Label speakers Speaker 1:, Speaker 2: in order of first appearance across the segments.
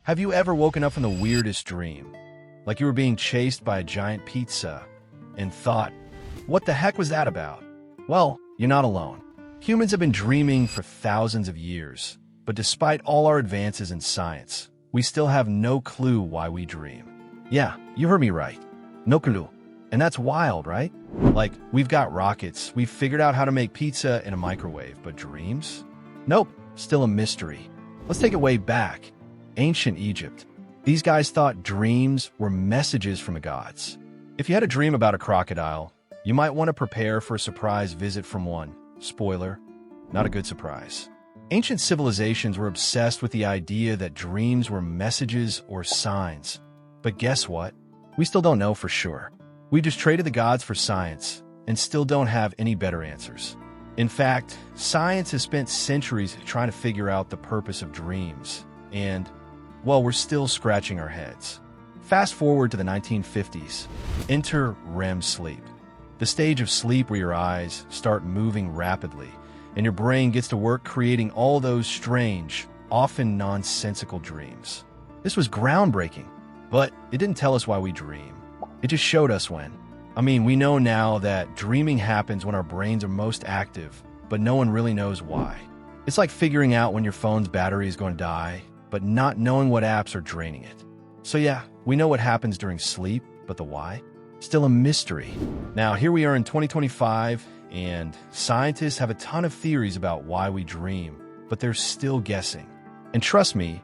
Speaker 1: Have you ever woken up from the weirdest dream? Like you were being chased by a giant pizza and thought, what the heck was that about? Well, you're not alone. Humans have been dreaming for thousands of years, but despite all our advances in science, we still have no clue why we dream. Yeah, you heard me right. No clue. And that's wild, right? Like, we've got rockets, we've figured out how to make pizza in a microwave, but dreams? Nope, still a mystery. Let's take it way back. Ancient Egypt. These guys thought dreams were messages from the gods. If you had a dream about a crocodile, you might want to prepare for a surprise visit from one. Spoiler, not a good surprise. Ancient civilizations were obsessed with the idea that dreams were messages or signs. But guess what? We still don't know for sure. We just traded the gods for science and still don't have any better answers. In fact, science has spent centuries trying to figure out the purpose of dreams, and, well, we're still scratching our heads. Fast forward to the 1950s. Enter REM sleep, the stage of sleep where your eyes start moving rapidly and your brain gets to work creating all those strange, often nonsensical dreams. This was groundbreaking, but it didn't tell us why we dream. It just showed us when. I mean, we know now that dreaming happens when our brains are most active, but no one really knows why. It's like figuring out when your phone's battery is going to die, but not knowing what apps are draining it. So yeah, we know what happens during sleep, but the why? Still a mystery. Now, here we are in 2025, and scientists have a ton of theories about why we dream, but they're still guessing. And trust me,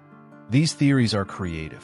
Speaker 1: these theories are creative.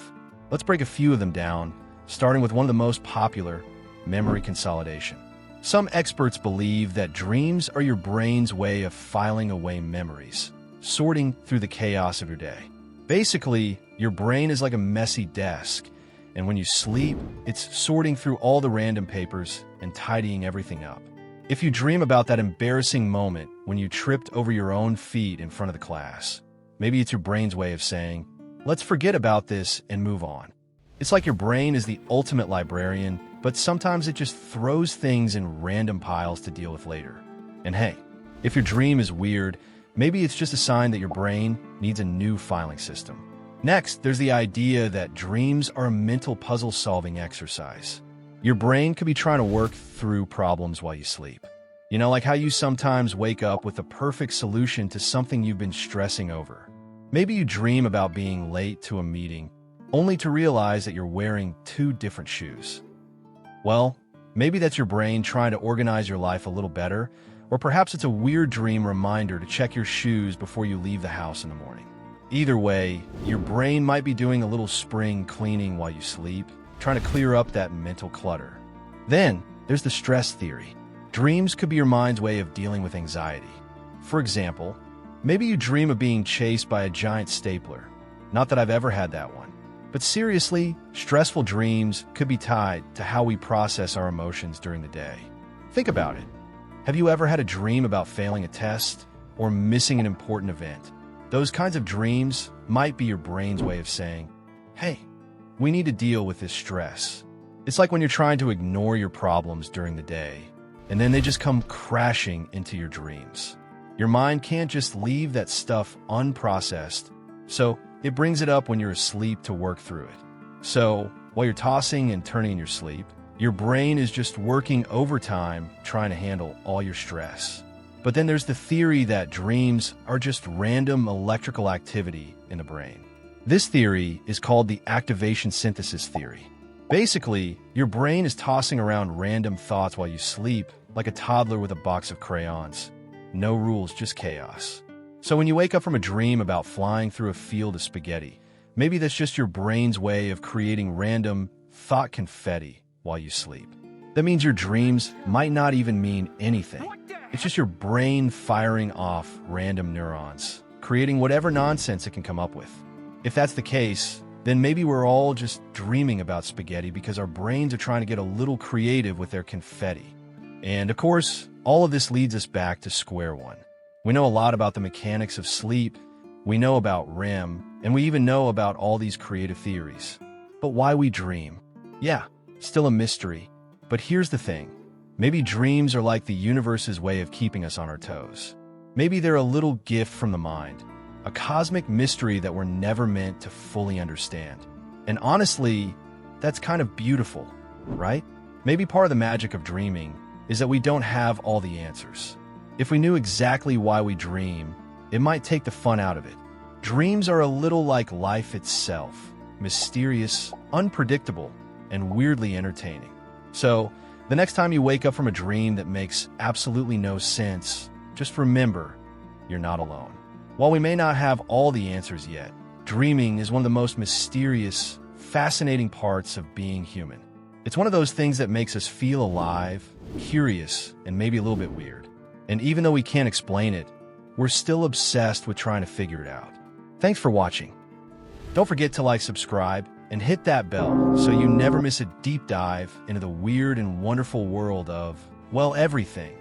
Speaker 1: Let's break a few of them down, starting with one of the most popular, memory consolidation. Some experts believe that dreams are your brain's way of filing away memories, sorting through the chaos of your day. Basically, your brain is like a messy desk, and when you sleep, it's sorting through all the random papers and tidying everything up. If you dream about that embarrassing moment when you tripped over your own feet in front of the class, maybe it's your brain's way of saying, let's forget about this and move on. It's like your brain is the ultimate librarian, but sometimes it just throws things in random piles to deal with later. And hey, if your dream is weird, maybe it's just a sign that your brain needs a new filing system. Next, there's the idea that dreams are a mental puzzle-solving exercise. Your brain could be trying to work through problems while you sleep. You know, like how you sometimes wake up with the perfect solution to something you've been stressing over. Maybe you dream about being late to a meeting, only to realize that you're wearing two different shoes. Well, maybe that's your brain trying to organize your life a little better, or perhaps it's a weird dream reminder to check your shoes before you leave the house in the morning. Either way, your brain might be doing a little spring cleaning while you sleep, trying to clear up that mental clutter. Then, there's the stress theory. Dreams could be your mind's way of dealing with anxiety. For example, maybe you dream of being chased by a giant stapler. Not that I've ever had that one. But seriously, stressful dreams could be tied to how we process our emotions during the day. Think about it. Have you ever had a dream about failing a test or missing an important event? Those kinds of dreams might be your brain's way of saying, hey, we need to deal with this stress. It's like when you're trying to ignore your problems during the day, and then they just come crashing into your dreams. Your mind can't just leave that stuff unprocessed, so it brings it up when you're asleep to work through it. So, while you're tossing and turning in your sleep, your brain is just working overtime trying to handle all your stress. But then there's the theory that dreams are just random electrical activity in the brain. This theory is called the activation synthesis theory. Basically, your brain is tossing around random thoughts while you sleep, like a toddler with a box of crayons. No rules, just chaos. So when you wake up from a dream about flying through a field of spaghetti, maybe that's just your brain's way of creating random thought confetti while you sleep. That means your dreams might not even mean anything. It's just your brain firing off random neurons, creating whatever nonsense it can come up with. If that's the case, then maybe we're all just dreaming about spaghetti because our brains are trying to get a little creative with their confetti. And of course, all of this leads us back to square one. We know a lot about the mechanics of sleep, we know about REM, and we even know about all these creative theories. But why we dream? Yeah, still a mystery. But here's the thing. Maybe dreams are like the universe's way of keeping us on our toes. Maybe they're a little gift from the mind, a a cosmic mystery that we're never meant to fully understand. And honestly, that's kind of beautiful, right? Maybe part of the magic of dreaming is that we don't have all the answers. If we knew exactly why we dream, it might take the fun out of it. Dreams are a little like life itself, mysterious, unpredictable, and weirdly entertaining. So, the next time you wake up from a dream that makes absolutely no sense, just remember, you're not alone. While we may not have all the answers yet, dreaming is one of the most mysterious, fascinating parts of being human. It's one of those things that makes us feel alive, curious, and maybe a little bit weird. And even though we can't explain it, we're still obsessed with trying to figure it out. Thanks for watching. Don't forget to like, subscribe, and hit that bell so you never miss a deep dive into the weird and wonderful world of, well, everything.